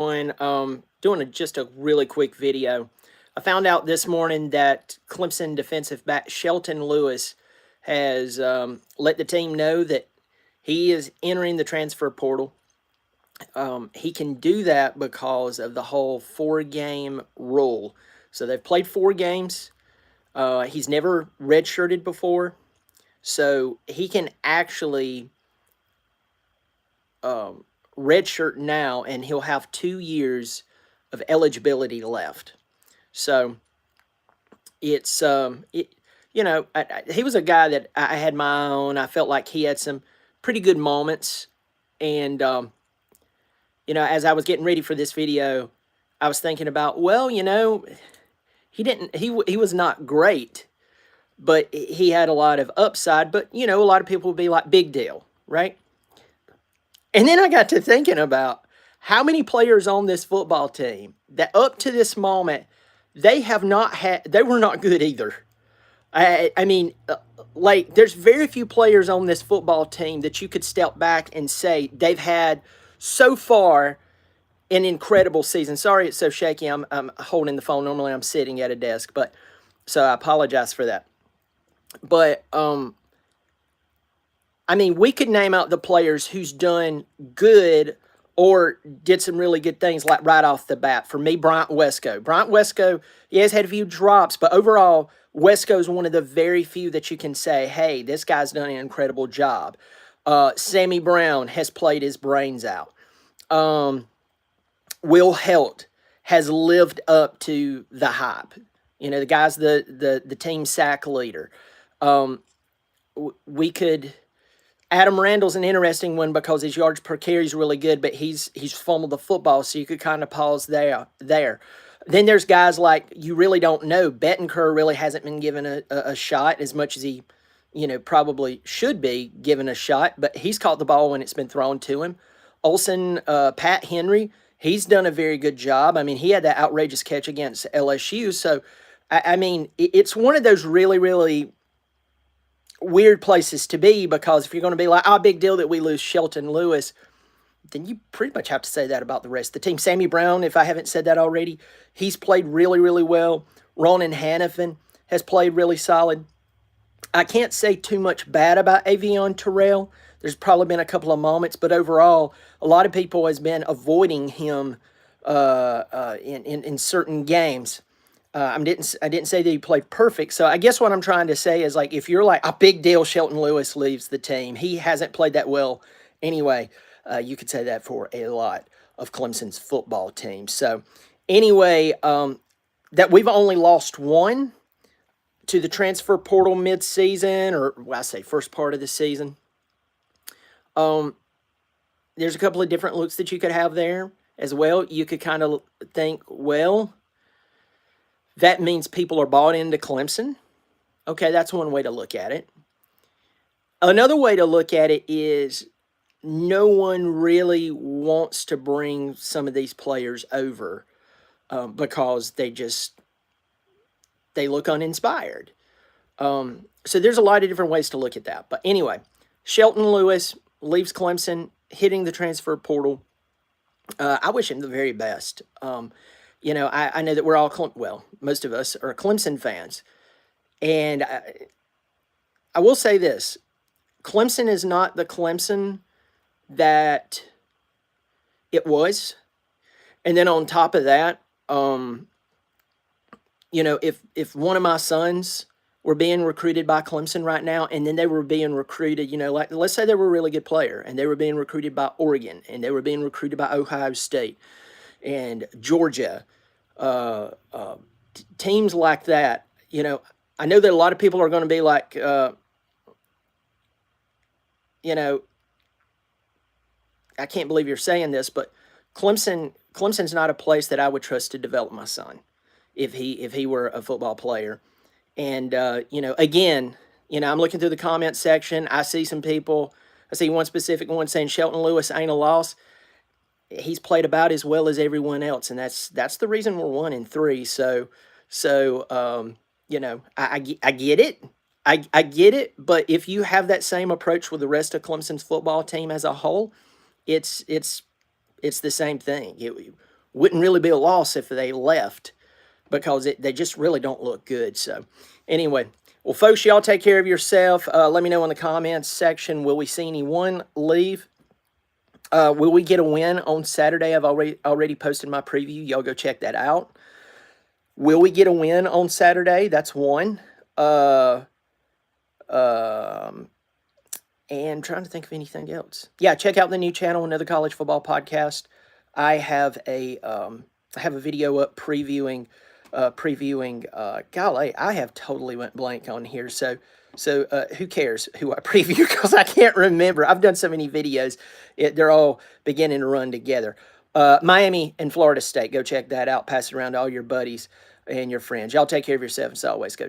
Doing just a really quick video. I found out this morning that Clemson defensive back Shelton Lewis has let the team know that he is entering the transfer portal. He can do that because of the whole four-game rule. So they've played 4 games. He's never redshirted before, so he can actually redshirt now, and he'll have 2 years of eligibility left. So it's he was a guy that I had my eye on. I felt like he had some pretty good moments, and as I was getting ready for this video, I was thinking about, he was not great, but he had a lot of upside. But a lot of people would be like, big deal, right? And then I got to thinking about how many players on this football team that up to this moment, they were not good either. I mean, like, there's very few players on this football team that you could step back and say they've had so far an incredible season. Sorry it's so shaky. I'm holding the phone. Normally I'm sitting at a desk, but so I apologize for that. But I mean, we could name out the players who's done good or did some really good things, like right off the bat. For me, Bryant Wesco. Bryant Wesco, he has had a few drops, but overall, Wesco's one of the very few that you can say, hey, this guy's done an incredible job. Sammy Brown has played his brains out. Will Helt has lived up to the hype. The guy's the team sack leader. We could... Adam Randall's an interesting one because his yards per carry is really good, but he's fumbled the football, so you could kind of pause there. Then there's guys like you really don't know. Bettencourt really hasn't been given a shot as much as he, probably should be given a shot, but he's caught the ball when it's been thrown to him. Olsen, Pat Henry, he's done a very good job. I mean, he had that outrageous catch against LSU, so, I mean, it's one of those really, really weird places to be, because if you're going to be like, big deal that we lose Shelton Lewis, then you pretty much have to say that about the rest of the team. Sammy Brown, if I haven't said that already, he's played really, really well. Ronan Hannafin has played really solid. I can't say too much bad about Avion Terrell. There's probably been a couple of moments, but overall, a lot of people has been avoiding him in certain games. I didn't say that he played perfect. So I guess what I'm trying to say is, like, if you're like a big deal, Shelton Lewis leaves the team. He hasn't played that well anyway. You could say that for a lot of Clemson's football team. So anyway, that we've only lost one to the transfer portal mid-season, or I say first part of the season. There's a couple of different looks that you could have there as well. You could kind of think, well, that means people are bought into Clemson. Okay, that's one way to look at it. Another way to look at it is no one really wants to bring some of these players over because they look uninspired. So there's a lot of different ways to look at that. But anyway, Shelton Lewis leaves Clemson, hitting the transfer portal. I wish him the very best. I know that we're all, most of us are Clemson fans. And I will say this. Clemson is not the Clemson that it was. And then on top of that, if one of my sons were being recruited by Clemson right now, and then they were being recruited, like, let's say they were a really good player, and they were being recruited by Oregon, and they were being recruited by Ohio State and Georgia, teams like that, I know that a lot of people are going to be like, I can't believe you're saying this, but Clemson's not a place that I would trust to develop my son if he were a football player. And, again, I'm looking through the comment section. I see some people, I see one specific one saying Shelton Lewis ain't a loss. He's played about as well as everyone else, and that's the reason we're 1-3. So I get it. I get it, but if you have that same approach with the rest of Clemson's football team as a whole, it's the same thing. wouldn't really be a loss if they left because they just really don't look good. So, anyway, well, folks, y'all take care of yourself. Let me know in the comments section. Will we see anyone leave? Will we get a win on Saturday? I've already posted my preview. Y'all go check that out. Will we get a win on Saturday? That's one. And trying to think of anything else. Yeah, check out the new channel, Another College Football Podcast. I have a video up previewing. Golly, I have totally went blank on here. So who cares who I preview, because I can't remember. I've done so many videos. They're all beginning to run together. Miami and Florida State. Go check that out. Pass it around to all your buddies and your friends. Y'all take care of yourselves. As always, go Tigers.